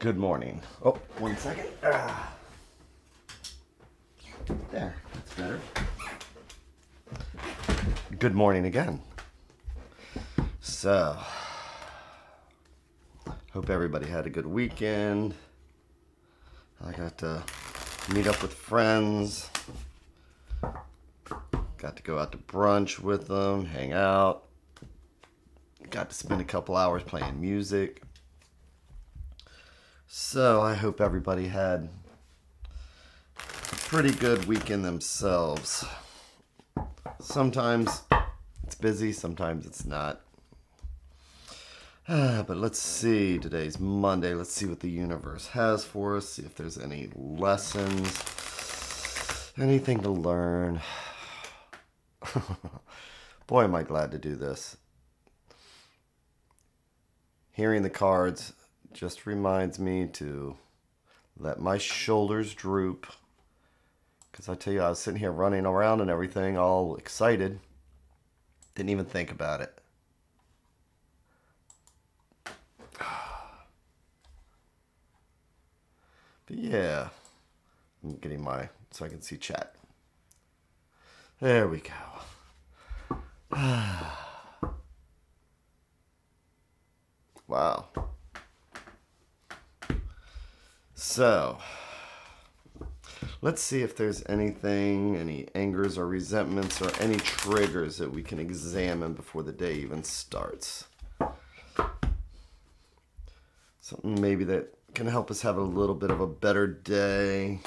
Good morning. Oh, 1 second. There, that's better. Good morning again. So, hope everybody had a good weekend. I got to meet up with friends. Got to go out to brunch with them, hang out. Got to spend a couple hours playing music. So I hope everybody had a pretty good weekend themselves. Sometimes it's busy, sometimes it's not. But let's see, today's Monday. Let's see what the universe has for us. See if there's any lessons, anything to learn. Boy, am I glad to do this. Hearing the cards just reminds me to let my shoulders droop. Because I tell you, I was sitting here running around and everything, all excited. Didn't even think about it. But yeah, I'm getting so I can see chat. There we go. Wow. So, let's see if there's anything, any angers or resentments or any triggers that we can examine before the day even starts. Something maybe that can help us have a little bit of a better day.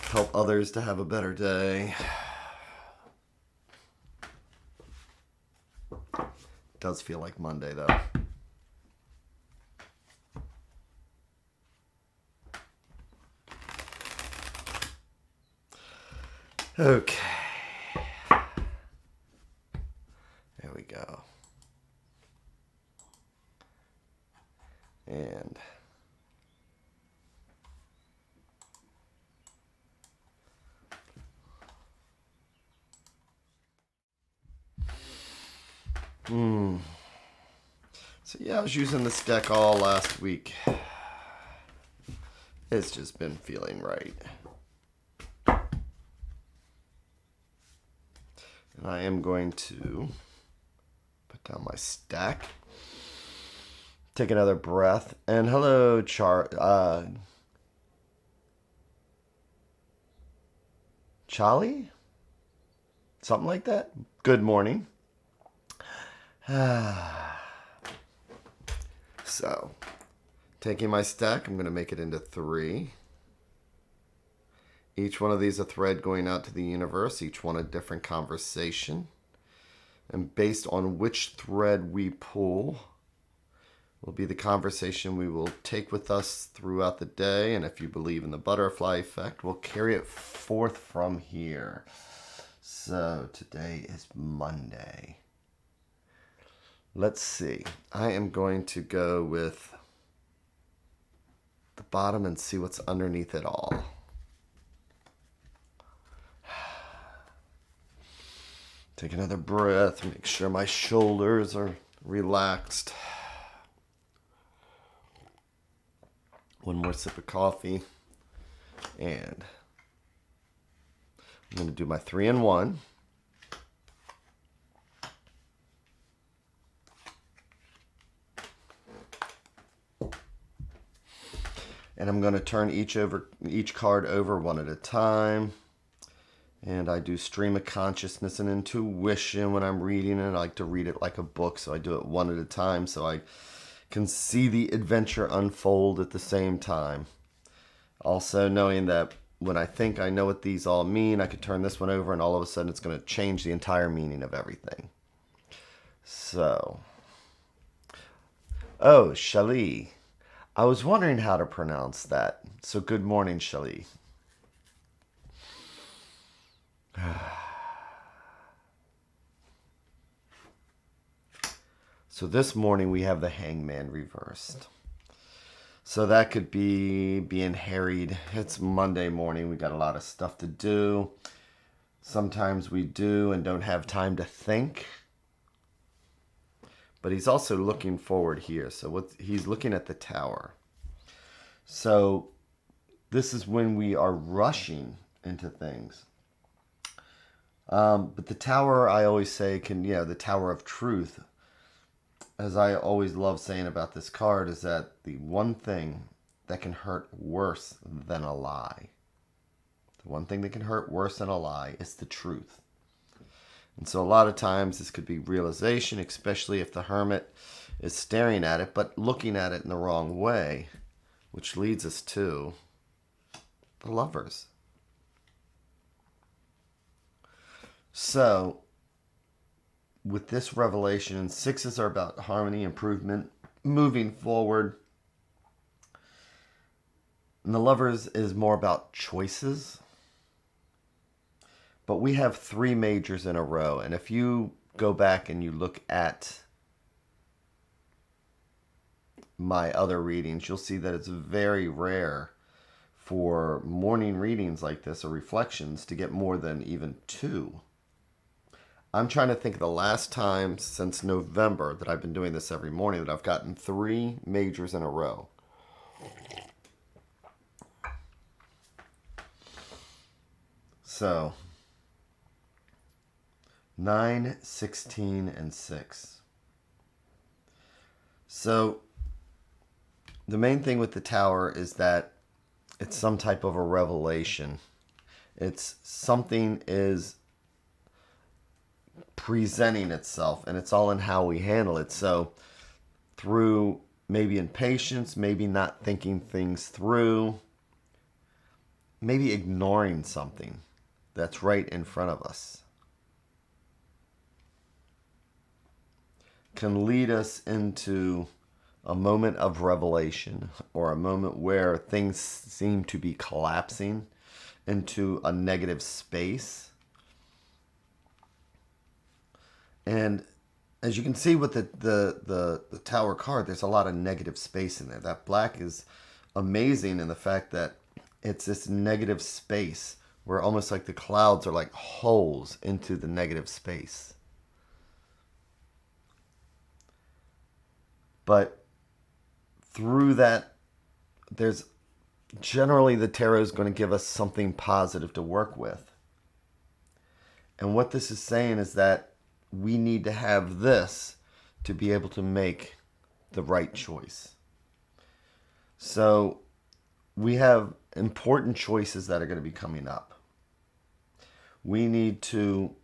Help others to have a better day. It does feel like Monday though. Okay. There we go. And so yeah, I was using this deck all last week. It's just been feeling right. And I am going to put down my stack. Take another breath. And hello, Charlie? Something like that? Good morning. So, taking my stack, I'm going to make it into 3. Each one of these a thread going out to the universe, each one a different conversation. And based on which thread we pull will be the conversation we will take with us throughout the day. And if you believe in the butterfly effect, we'll carry it forth from here. So today is Monday. Let's see. I am going to go with the bottom and see what's underneath it all. Take another breath, make sure my shoulders are relaxed. One more sip of coffee. And I'm going to do my 3-in-1. And I'm going to turn each card over one at a time. And I do stream of consciousness and intuition when I'm reading it. I like to read it like a book, so I do it one at a time so I can see the adventure unfold at the same time. Also knowing that when I think I know what these all mean, I could turn this one over and all of a sudden it's going to change the entire meaning of everything. So, oh, Shali. I was wondering how to pronounce that. So good morning, Shali. So this morning we have the Hangman reversed. So that could be being harried. It's Monday morning. We got a lot of stuff to do. Sometimes we do and don't have time to think. but he's also looking forward here. So he's looking at the Tower. So this is when we are rushing into things. But the Tower, I always say, the Tower of Truth, as I always love saying about this card, is that the one thing that can hurt worse than a lie, the one thing that can hurt worse than a lie is the truth. And so a lot of times this could be realization, especially if the Hermit is staring at it, but looking at it in the wrong way, which leads us to the Lovers. So, with this revelation, sixes are about harmony, improvement, moving forward. And the Lovers is more about choices. But we have 3 majors in a row. And if you go back and you look at my other readings, you'll see that it's very rare for morning readings like this or reflections to get more than even 2. I'm trying to think of the last time since November that I've been doing this every morning that I've gotten 3 majors in a row. So 9, 16, and 6. So the main thing with the Tower is that it's some type of a revelation. It's something is presenting itself, and it's all in how we handle it. So through maybe impatience, maybe not thinking things through, maybe ignoring something that's right in front of us, can lead us into a moment of revelation, or a moment where things seem to be collapsing into a negative space. And as you can see with the Tower card, there's a lot of negative space in there. That black is amazing in the fact that it's this negative space where almost like the clouds are like holes into the negative space. But through that, there's generally the tarot is going to give us something positive to work with. And what this is saying is that we need to have this to be able to make the right choice. So we have important choices that are going to be coming up. We need to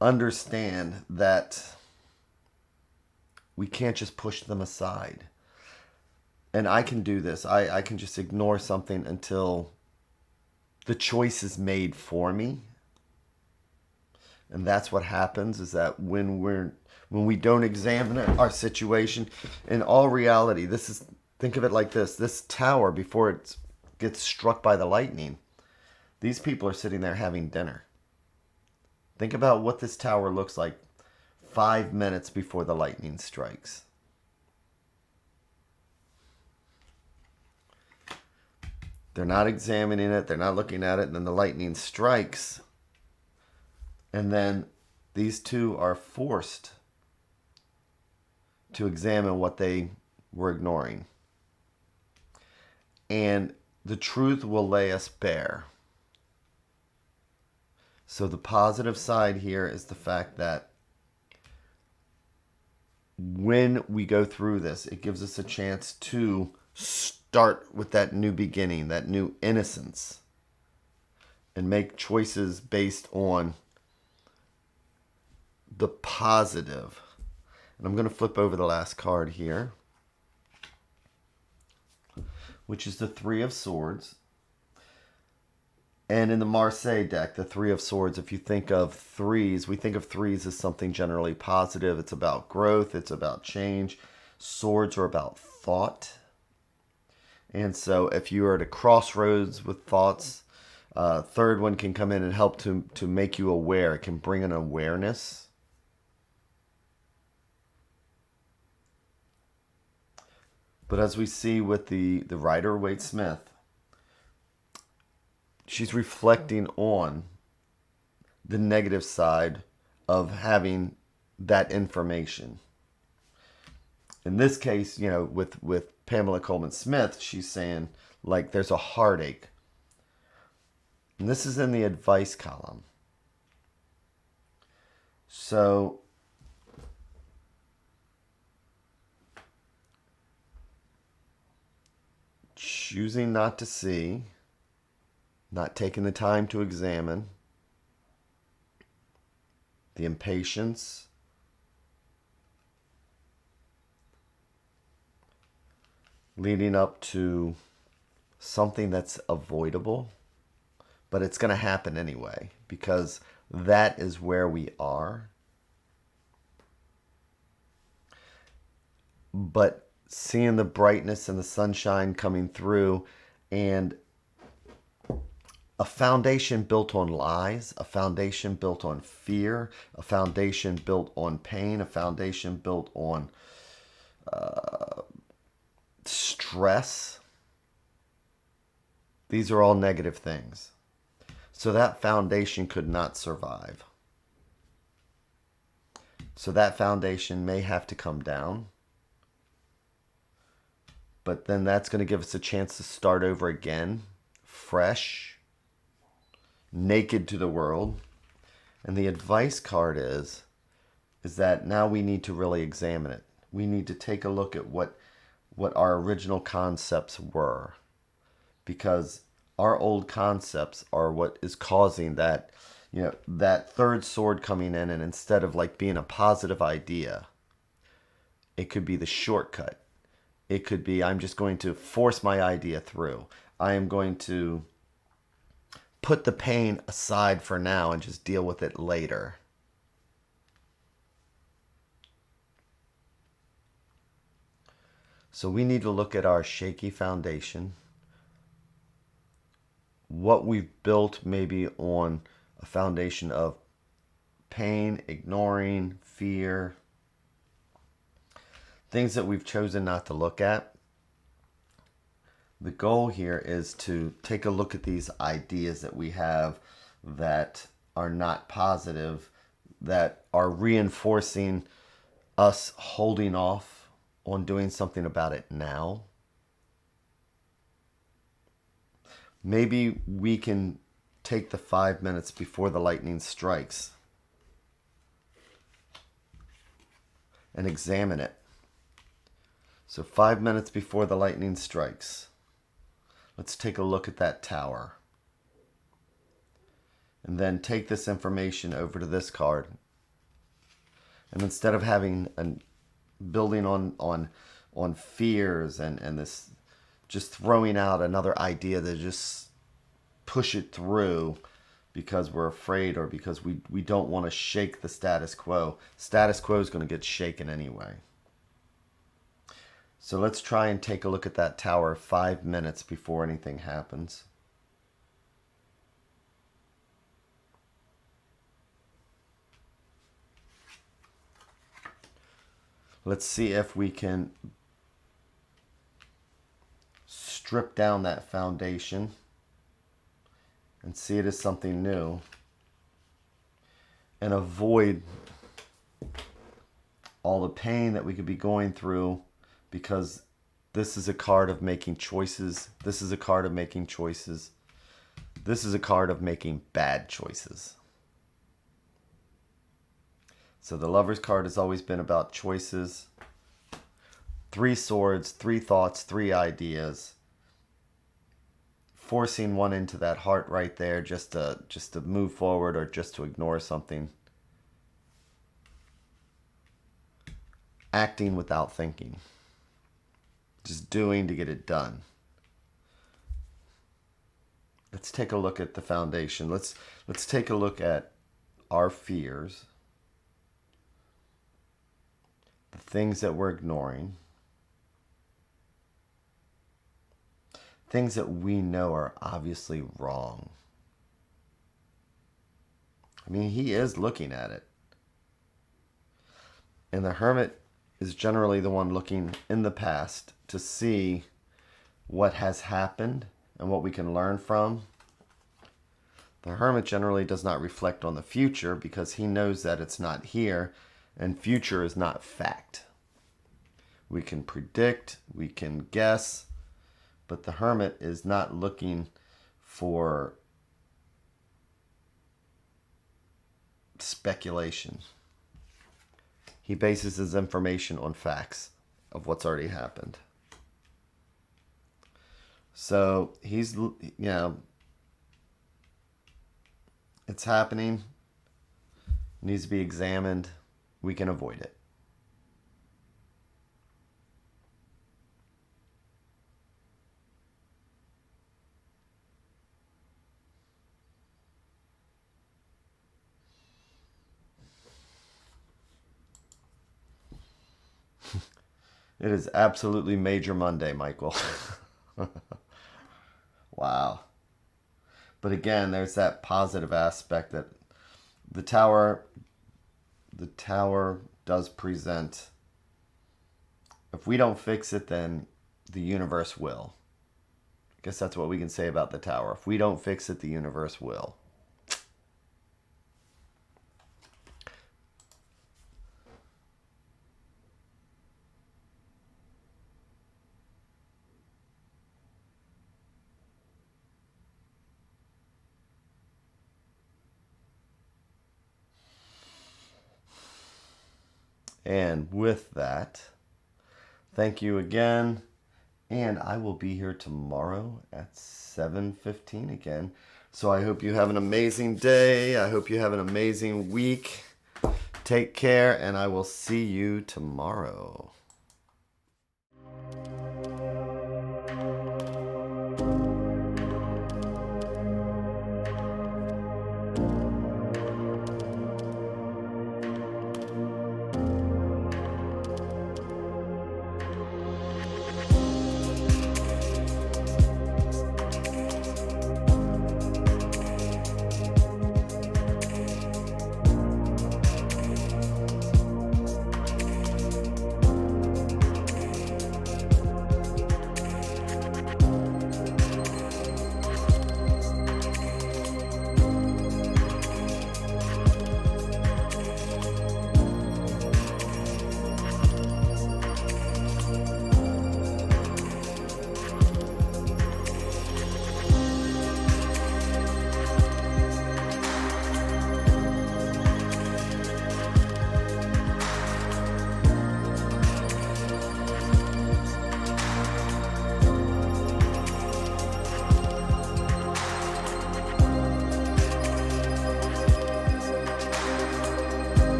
understand that we can't just push them aside. And I can do this. I can just ignore something until the choice is made for me. And that's what happens, is that when we don't examine our situation, in all reality, think of it like this. This Tower, before it gets struck by the lightning, these people are sitting there having dinner. Think about what this Tower looks like 5 minutes before the lightning strikes. They're not examining it. They're not looking at it. And then the lightning strikes. And then these two are forced to examine what they were ignoring. And the truth will lay us bare. So the positive side here is the fact that when we go through this, it gives us a chance to start with that new beginning, that new innocence, and make choices based on the positive. And I'm going to flip over the last card here, which is the Three of Swords. And in the Marseille deck, the Three of Swords, if you think of threes, we think of threes as something generally positive. It's about growth. It's about change. Swords are about thought. And so if you are at a crossroads with thoughts, third one can come in and help to make you aware. It can bring an awareness. But as we see with the Rider-Waite-Smith, she's reflecting on the negative side of having that information. In this case, with Pamela Coleman Smith, she's saying like there's a heartache. And this is in the advice column. So choosing not to see, not taking the time to examine, the impatience, leading up to something that's avoidable, but it's going to happen anyway because that is where we are. But seeing the brightness and the sunshine coming through, and a foundation built on lies, a foundation built on fear, a foundation built on pain, a foundation built on stress. These are all negative things. So that foundation could not survive. So that foundation may have to come down. But then that's going to give us a chance to start over again, fresh, naked to the world. And the advice card is that now we need to really examine it. We need to take a look at what our original concepts were. Because our old concepts are what is causing that, that third sword coming in, and instead of like being a positive idea, it could be the shortcut. It could be, I'm just going to force my idea through. I am going to put the pain aside for now and just deal with it later. So we need to look at our shaky foundation. What we've built maybe on a foundation of pain, ignoring, fear, things that we've chosen not to look at. The goal here is to take a look at these ideas that we have that are not positive, that are reinforcing us holding off on doing something about it now. Maybe we can take the 5 minutes before the lightning strikes and examine it. So 5 minutes before the lightning strikes, let's take a look at that tower. And then take this information over to this card. And instead of having building on fears and this, just throwing out another idea to just push it through because we're afraid or because we don't want to shake the status quo. Status quo is going to get shaken anyway. So let's try and take a look at that tower 5 minutes before anything happens. Let's see if we can strip down that foundation and see it as something new and avoid all the pain that we could be going through, because this is a card of making choices. This is a card of making choices. This is a card of making bad choices. So the Lover's card has always been about choices. 3 swords, 3 thoughts, 3 ideas. Forcing one into that heart right there just to move forward or just to ignore something. Acting without thinking. Just doing to get it done. Let's take a look at the foundation. Let's take a look at our fears. The things that we're ignoring. Things that we know are obviously wrong. I mean, he is looking at it. And the Hermit is generally the one looking in the past to see what has happened and what we can learn from. The Hermit generally does not reflect on the future because he knows that it's not here, And future is not fact. We can predict, we can guess, but the Hermit is not looking for speculation. He bases his information on facts of what's already happened. So he's, it's happening, needs to be examined. We can avoid it. It is absolutely Major Monday, Michael. Wow. But again, there's that positive aspect that the tower does present. If we don't fix it, then the universe will. I guess that's what we can say about the tower. If we don't fix it, the universe will. And with that, thank you again. And I will be here tomorrow at 7:15 again. So I hope you have an amazing day. I hope you have an amazing week. Take care, and I will see you tomorrow.